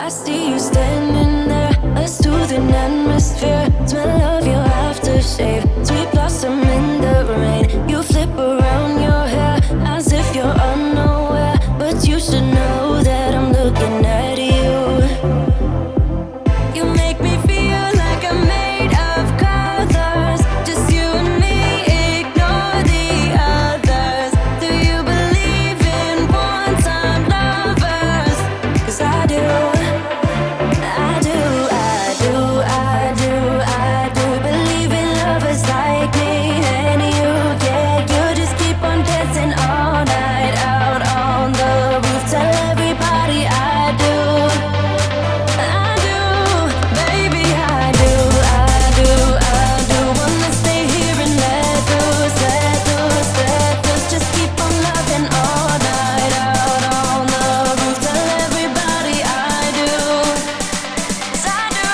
I see you standing there, a soothing atmosphere. Smell of your aftershave, sweet blossom in the rain. You flip around your hair as if you're unaware, but you should know that I'm looking at you. You make me feel like I'm made of colors, just you and me, ignore the others. Do you believe in one-time lovers? 'Cause I do. Believe in lovers like me and you, yeah. You just keep on dancing all night out on the roof. Tell everybody I do, baby, I do. Wanna stay here and let loose. Just keep on loving all night out on the roof. Tell everybody I do, 'cause I do.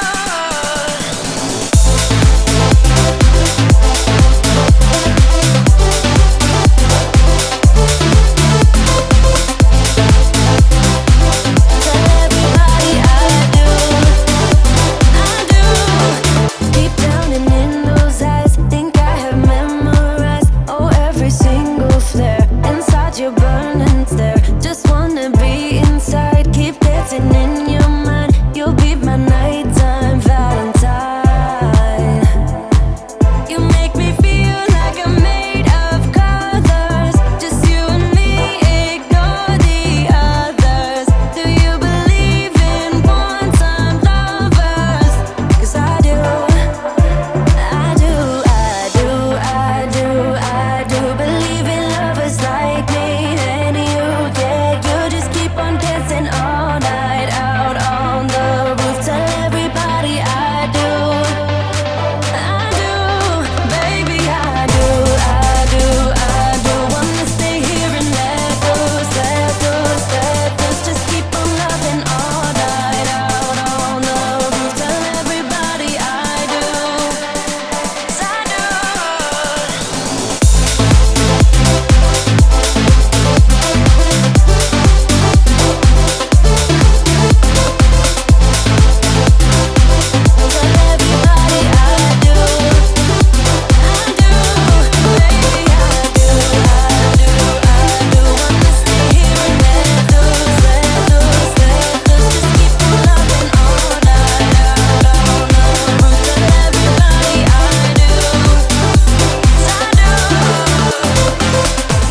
Deep down and in those eyes, think I have memorized, oh, every single flare. Inside you're burning stare, just wanna be inside. Keep dancing in your mind, you'll be my nighttime Valentine. You make me feel like I'm made of colors, just you and me, ignore the others. Do you believe in one-time lovers? 'Cause I do. Believe in lovers like me and you, yeah. You just keep on dancing all night out on the roof. Tell everybody I do, baby, I do. Wanna stay here and let loose. Just keep on loving all night out on the roof. Tell everybody I do, 'cause I do.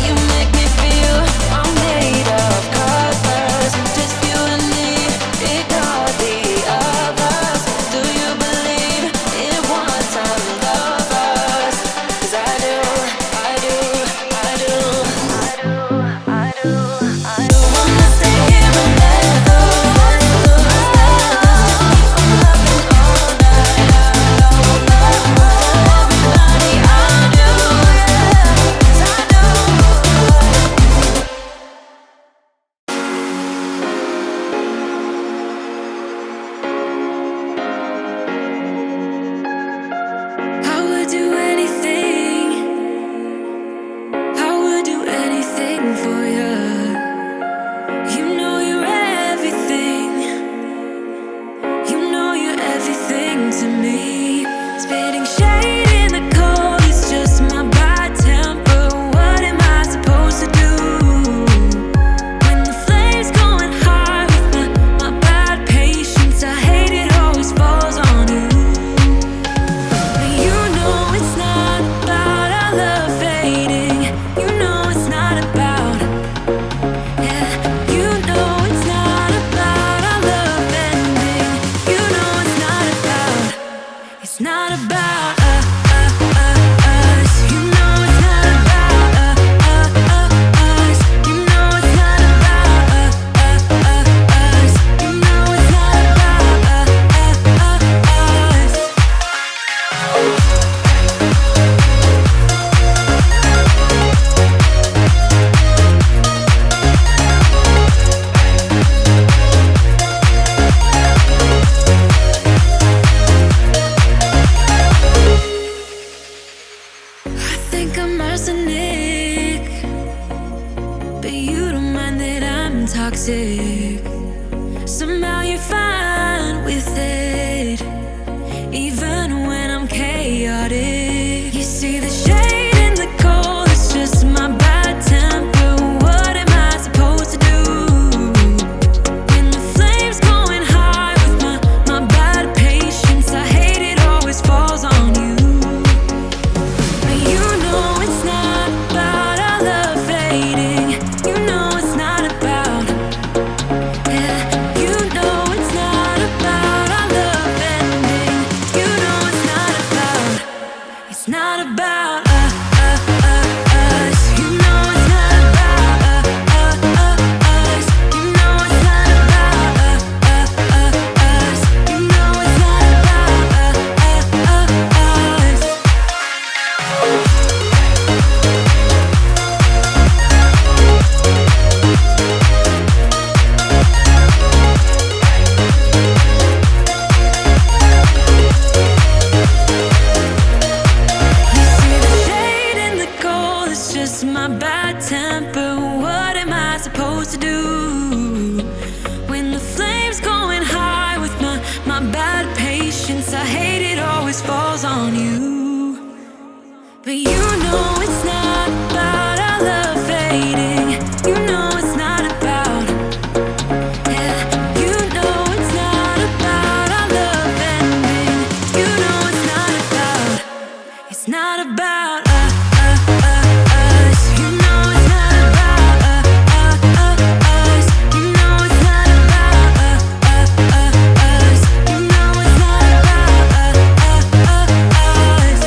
You make me feel I'm made of colors, just you and me, ignore the others. Do you believe in one-time lovers? 'Cause I do. Wanna stay here and let loose. Keep on loving all night out on the roof. Tell everybody I do, yeah. 'Cause I do. I would do anything. I would do anything for you. You know you're everything. You know you're everything to me. Spitting shade in the cold is just my bad temper. What am I supposed to do when the flame's going high with my bad patience? I hate it always falls on you. But you know it's not about our love fading. You know it's not about, yeah. You know it's not about our love ending. You know it's not about, it's not about us. You know it's not about us. You know it's not about us. You know it's not about us. I think I'm arsenic, but you don't mind that I'm toxic. Somehow you're fine with it, even when I'm chaotic. You see the shade in the cold, it's just my bad temper. What am I supposed to do? When the flames going high with my bad patience, I hate it always falls on you. But you know it's not about our love fading. You know it's not about, yeah. You know it's not about our love ending. You know it's not about, it's not about us. You know it's not about us. You know it's not about us. You know it's not about us. You see the shade in the cold, it's just my bad temper. What am I supposed to do? When the flames going high with my bad patience, I hate it always falls on you. But you know it's not about our love fading. You know it's not about, yeah. You know it's not about our love ending. You know it's not about, it's not about us. You know it's not about us. You know it's not about us. You know it's not about us.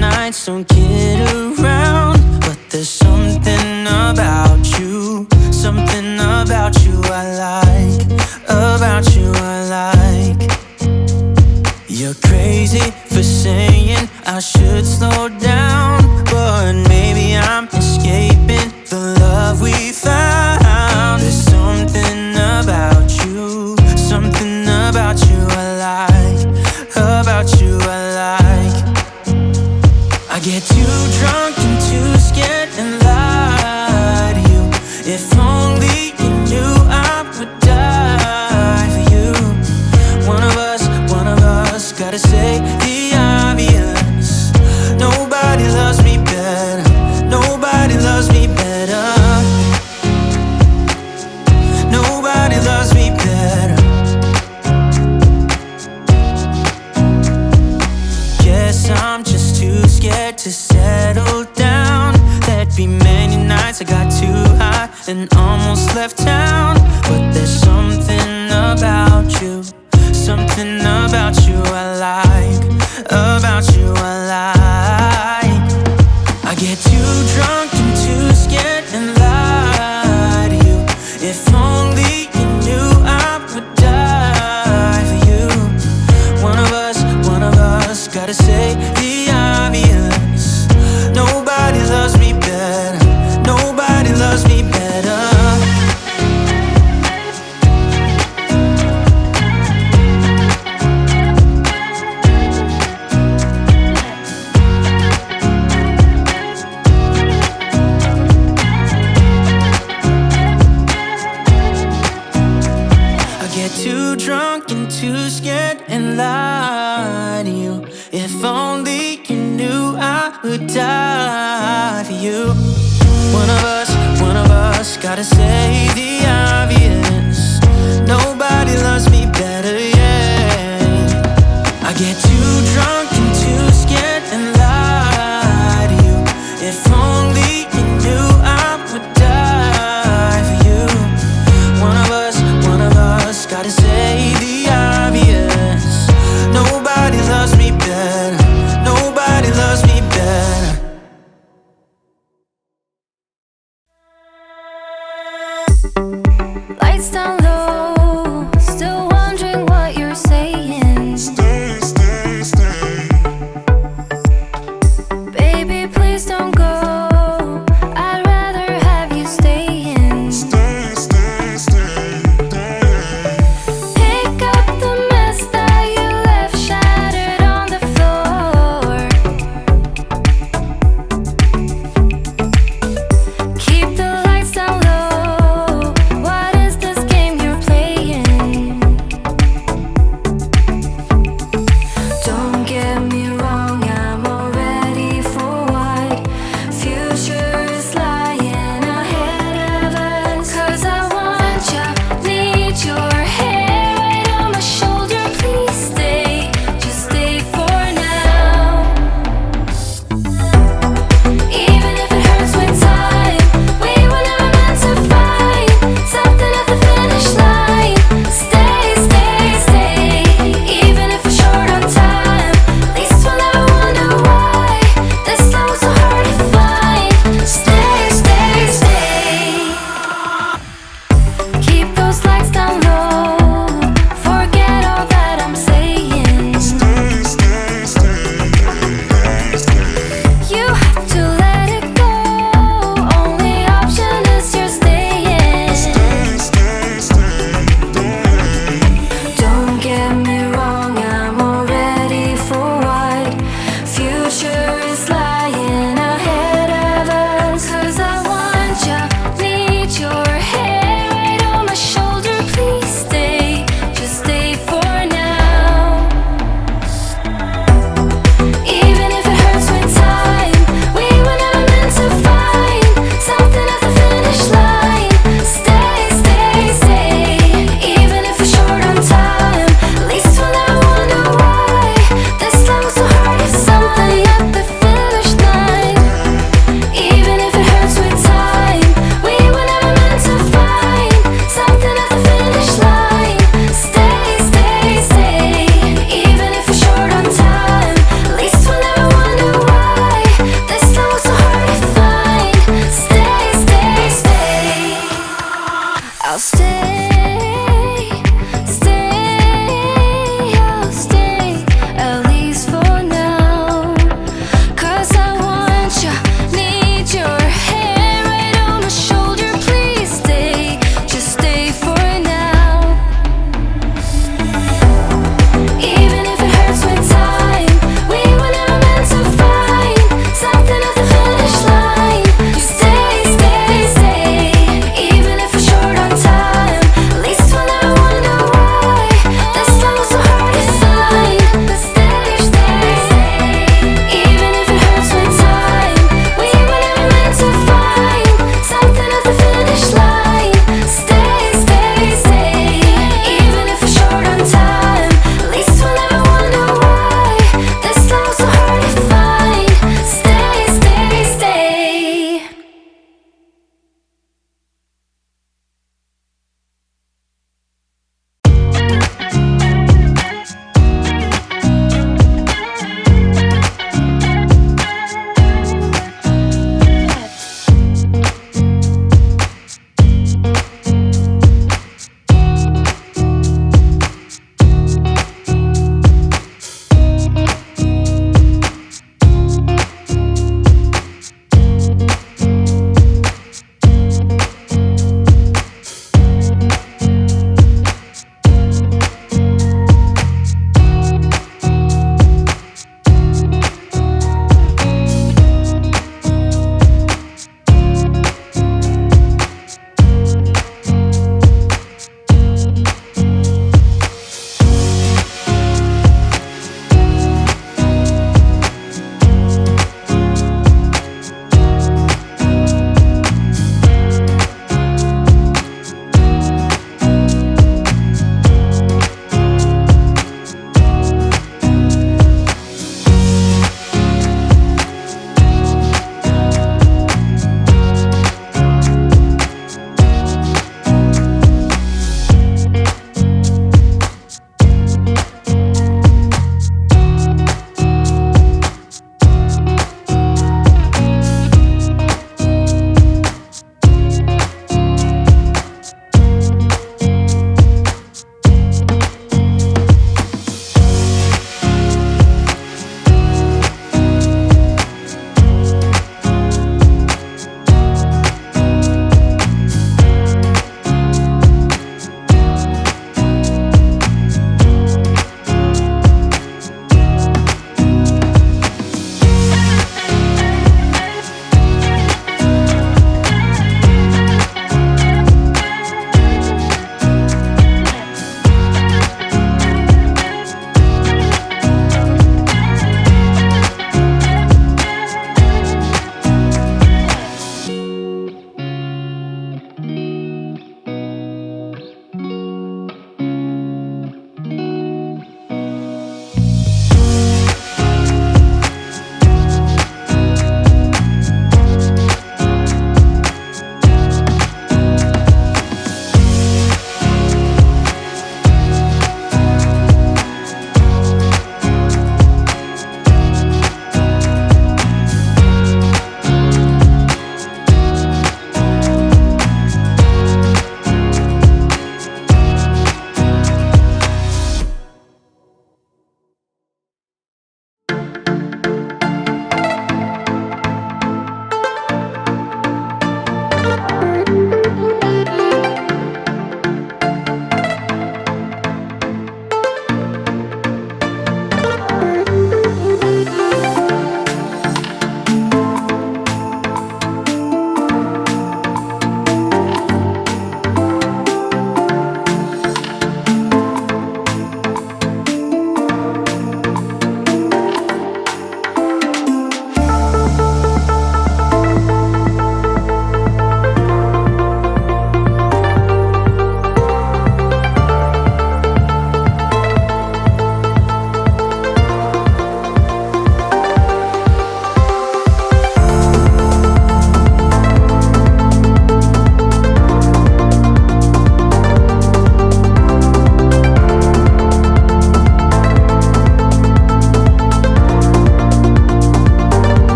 nights don't get around, but there's something about you, something about you I like, about you I like. You're crazy for saying I should slow down, but maybe I'm escaping the love we found. There's something about you, something about you I like, about you I like. I get too drunk and too scared and lie to you. If only you knew I would die for you. One of us, gotta say the obvious. Nobody loves me better, nobody loves me better. Nobody loves me better. Guess I'm just too scared to settle down. There'd be many nights I got too high and almost left town. But there's something about you, something about you I like, about you I like. I get too drunk and too scared and lie to you. If only you knew I would die for you. One of us, gotta say the obvious. Nobody loves me better, nobody loves me better. Get too drunk and too scared and lie to you. If only you knew I would die for you. One of us, gotta say the